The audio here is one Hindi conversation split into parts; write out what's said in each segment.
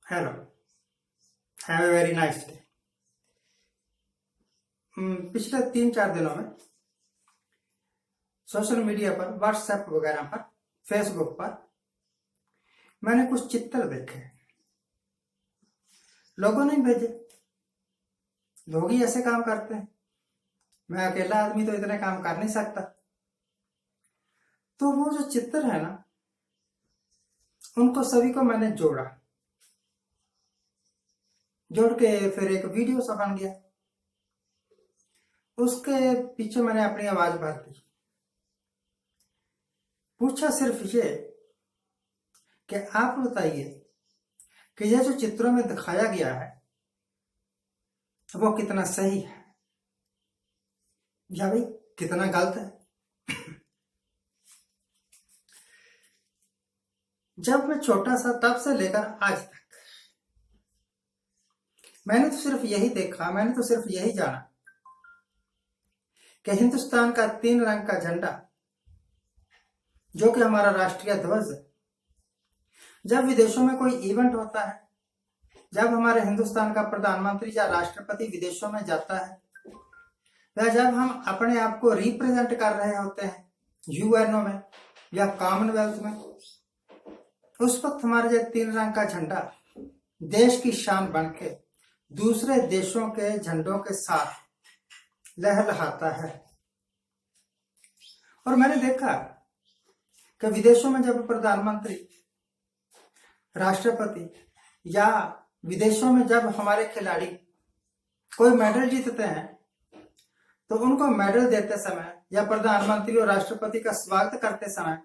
Hello, have a very nice day. पिछले 3-4 दिनों में सोशल मीडिया पर, व्हाट्सएप वगैरह पर, फेसबुक पर मैंने कुछ चित्र देखे। लोगों ने भेजे। लोग ही ऐसे काम करते हैं। मैं अकेला आदमी तो इतने काम कर नहीं सकता। तो वो जो चित्र है ना, उनको सभी को मैंने जोड़ के फिर एक वीडियो सा बन गया। उसके पीछे मैंने अपनी आवाज भर दी। पूछा सिर्फ ये कि आप बताइए कि यह जो चित्रों में दिखाया गया है वो कितना सही है या भाई कितना गलत है। जब मैं छोटा सा तब से लेकर आज तक मैंने तो सिर्फ यही देखा, मैंने तो सिर्फ यही जाना कि हिंदुस्तान का 3 रंग का झंडा, जो कि हमारा राष्ट्रीय ध्वज है, जब विदेशों में कोई इवेंट होता है, जब हमारे हिंदुस्तान का प्रधानमंत्री या राष्ट्रपति विदेशों में जाता है, या जब हम अपने आप को रिप्रेजेंट कर रहे होते हैं यूएनओ में या कॉमनवेल्थ में, उस वक्त हमारे जो 3 रंग का झंडा देश की शान बनके दूसरे देशों के झंडों के साथ लहलहाता है। और मैंने देखा कि विदेशों में जब प्रधानमंत्री, राष्ट्रपति या विदेशों में जब हमारे खिलाड़ी कोई मेडल जीतते हैं तो उनको मेडल देते समय या प्रधानमंत्री और राष्ट्रपति का स्वागत करते समय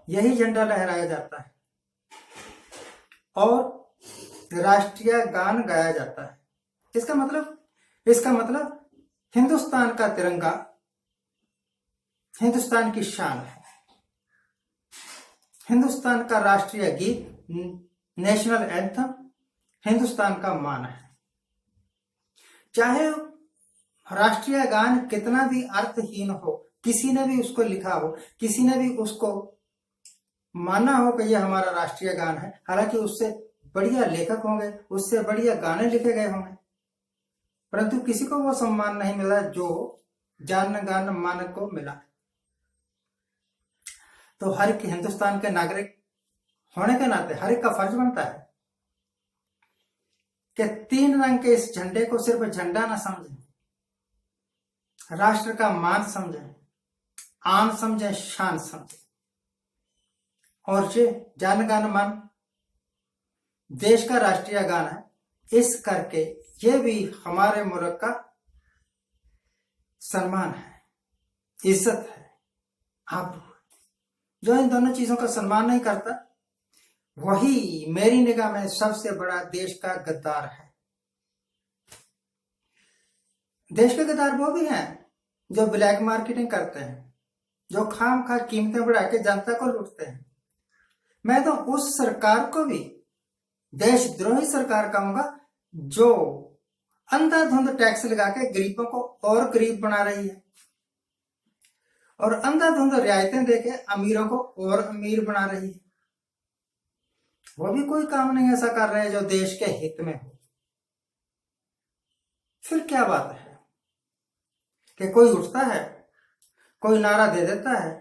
यही झंडा लहराया जाता है और राष्ट्रीय गान गाया जाता है। इसका मतलब हिंदुस्तान का तिरंगा हिंदुस्तान की शान है। हिंदुस्तान का राष्ट्रीय गीत, नेशनल एंथम, हिंदुस्तान का मान है। चाहे राष्ट्रीय गान कितना भी अर्थहीन हो, किसी ने भी उसको लिखा हो, किसी ने भी उसको माना हो कि यह हमारा राष्ट्रीय गान है, हालांकि उससे बढ़िया लेखक होंगे, उससे बढ़िया गाने लिखे गए होंगे, परंतु किसी को वो सम्मान नहीं मिला जो जन गण मन को मिला। तो हर एक हिंदुस्तान के नागरिक होने के नाते हर एक का फर्ज बनता है कि 3 रंग के इस झंडे को सिर्फ झंडा ना समझें, राष्ट्र का मान समझें, आन समझें, शान समझें। और ये जन गण मन देश का राष्ट्रीय गान है, इस करके ये भी हमारे मुल्क का सम्मान है, इज्जत है, आबरू। जो इन दोनों चीजों का सम्मान नहीं करता वही मेरी निगाह में सबसे बड़ा देश का गद्दार है। देश के गद्दार वो भी हैं जो ब्लैक मार्केटिंग करते हैं, जो खाम कीमतें बढ़ा के जनता को लूटते हैं। मैं तो उस सरकार को भी देशद्रोही सरकार कहूंगा जो अंधाधुंध टैक्स लगा के गरीबों को और गरीब बना रही है और अंधाधुंध रियायतें देके अमीरों को और अमीर बना रही है। वो भी कोई काम नहीं ऐसा कर रहे हैं जो देश के हित में हो। फिर क्या बात है कि कोई उठता है, कोई नारा दे देता है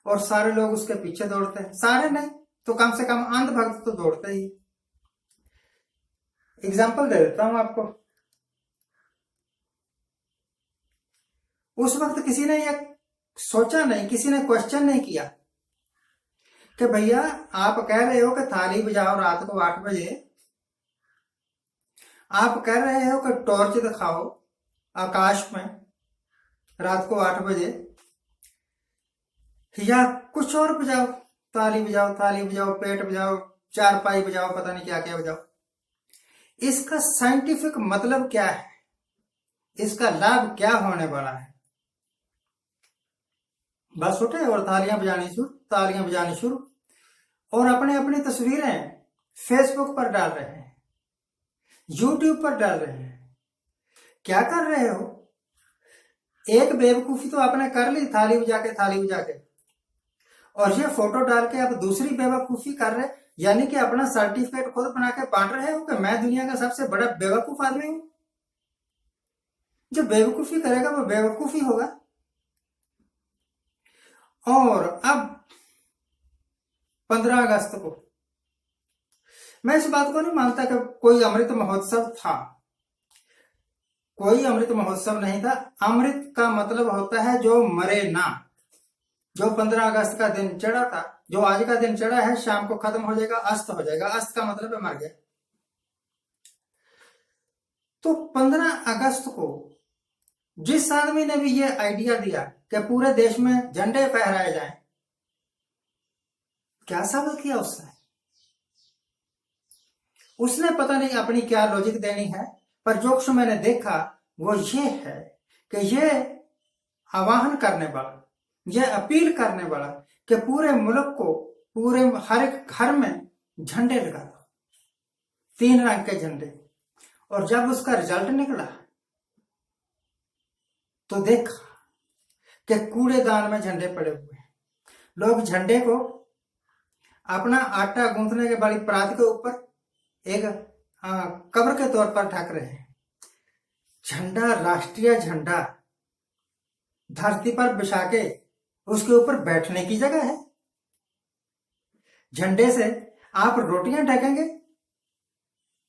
और सारे लोग उसके पीछे दौड़ते हैं। सारे नहीं तो कम से कम अंधभक्त तो दौड़ते ही। एग्जाम्पल दे देता हूं आपको। उस वक्त किसी ने यह सोचा नहीं, किसी ने क्वेश्चन नहीं किया कि भैया आप कह रहे हो कि थाली बजाओ रात को 8 बजे, आप कह रहे हो कि टॉर्च दिखाओ आकाश में रात को 8 बजे, या कुछ और बजाओ, ताली बजाओ, पेट बजाओ, चारपाई बजाओ, पता नहीं क्या क्या बजाओ। इसका साइंटिफिक मतलब क्या है? इसका लाभ क्या होने वाला है? बस उठे और तालियां बजानी शुरू और अपने अपनी तस्वीरें फेसबुक पर डाल रहे हैं, यूट्यूब पर डाल रहे हैं। क्या कर रहे हो? एक बेवकूफी तो आपने कर ली, थाली बजा के, और ये फोटो डाल के आप दूसरी बेवकूफी कर रहे यानी कि अपना सर्टिफिकेट खुद बना के बांट रहे हो कि मैं दुनिया का सबसे बड़ा बेवकूफ आदमी हूं। जो बेवकूफी करेगा वो बेवकूफी होगा। और अब 15 अगस्त को मैं इस बात को नहीं मानता कि कोई अमृत महोत्सव था। कोई अमृत महोत्सव नहीं था। अमृत का मतलब होता है जो मरे ना। जो 15 अगस्त का दिन चढ़ा था, जो आज का दिन चढ़ा है, शाम को खत्म हो जाएगा, अस्त हो जाएगा। अस्त का मतलब है मर गया। तो 15 अगस्त को जिस आदमी ने भी ये आइडिया दिया कि पूरे देश में झंडे फहराए जाएं, क्या साबित किया उसने? उसने पता नहीं अपनी क्या लॉजिक देनी है, पर जो कुछ मैंने देखा वो ये है कि ये आह्वान करने वाला, ये अपील करने वाला कि पूरे मुल्क को, पूरे हर एक घर में झंडे लगा दो, 3 रंग के झंडे। और जब उसका रिजल्ट निकला तो देखा कि कूड़ेदान में झंडे पड़े हुए हैं। लोग झंडे को अपना आटा गूंथने के वाली परात के ऊपर एक कब्र के तौर पर ढक रहे हैं। झंडा, राष्ट्रीय झंडा धरती पर बिछा के उसके ऊपर बैठने की जगह है। झंडे से आप रोटियां ढकेंगे?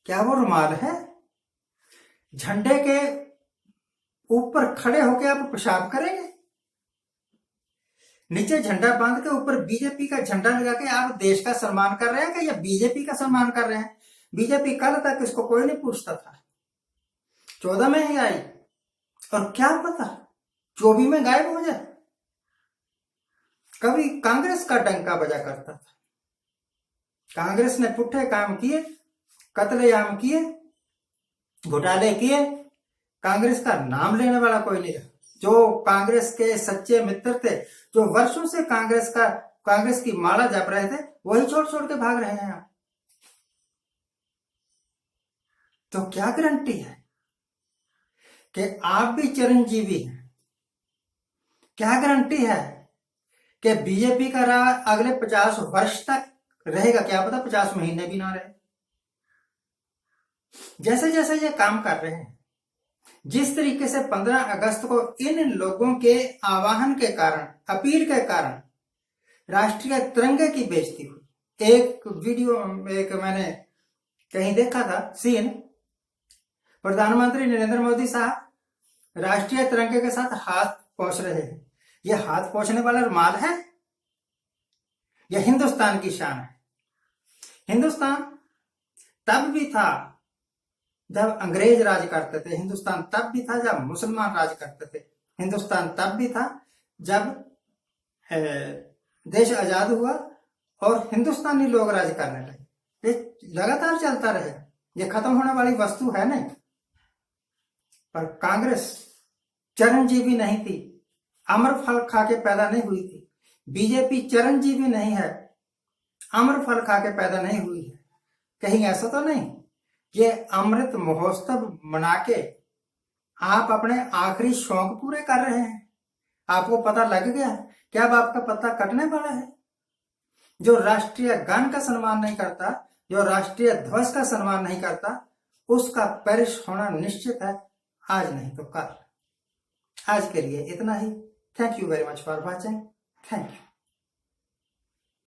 क्या वो रुमाल है? झंडे के ऊपर खड़े होकर आप पेशाब करेंगे? नीचे झंडा बांध के ऊपर बीजेपी का झंडा लगा के आप देश का सम्मान कर रहे हैं कि या बीजेपी का सम्मान कर रहे हैं? बीजेपी कल तक इसको कोई नहीं पूछता था, 14 में ही आई, और क्या पता 24 में गायब हो जाए। कभी कांग्रेस का डंका बजा करता था। कांग्रेस ने पुट्ठे काम किए, कत्लेआम किए, घोटाले किए, कांग्रेस का नाम लेने वाला कोई नहीं रहा। जो कांग्रेस के सच्चे मित्र थे, जो वर्षों से कांग्रेस की माला जप रहे थे, वही छोड़ छोड़ के भाग रहे हैं। तो क्या गारंटी है कि आप भी चिरंजीवी हैं? क्या गारंटी है कि बीजेपी का राज अगले 50 वर्ष तक रहेगा? क्या पता 50 महीने भी ना रहे। जैसे जैसे ये काम कर रहे हैं, जिस तरीके से 15 अगस्त को इन लोगों के आह्वान के कारण, अपील के कारण राष्ट्रीय तिरंगे की बेइज्जती हुई। एक वीडियो मैंने कहीं देखा था सीन, प्रधानमंत्री नरेंद्र मोदी साहब राष्ट्रीय तिरंगे के साथ हाथ पोंछ रहे हैं। यह हाथ पोंछने वाला रुमाल है? यह हिंदुस्तान की शान है। हिंदुस्तान तब भी था जब अंग्रेज राज करते थे। हिंदुस्तान तब भी था जब मुसलमान राज करते थे। हिंदुस्तान तब भी था जब देश आजाद हुआ और हिंदुस्तानी लोग राज करने लगे। ये लगातार चलता रहेगा, ये खत्म होने वाली वस्तु है नहीं। पर कांग्रेस चिरंजीवी नहीं थी, अमर फल खा के पैदा नहीं हुई थी। बीजेपी चिरंजीवी नहीं है, अमर फल खा के पैदा नहीं हुई है। कहीं ऐसा तो नहीं ये अमृत महोत्सव मना के आप अपने आखिरी शौक पूरे कर रहे हैं? आपको पता लग गया कि अब आपका पत्ता कटने वाला है। जो राष्ट्रीय गान का सम्मान नहीं करता, जो राष्ट्रीय ध्वज का सम्मान नहीं करता, उसका पेरिश होना निश्चित है, आज नहीं तो कल। आज के लिए इतना ही। Thank you very much for watching. Thank you.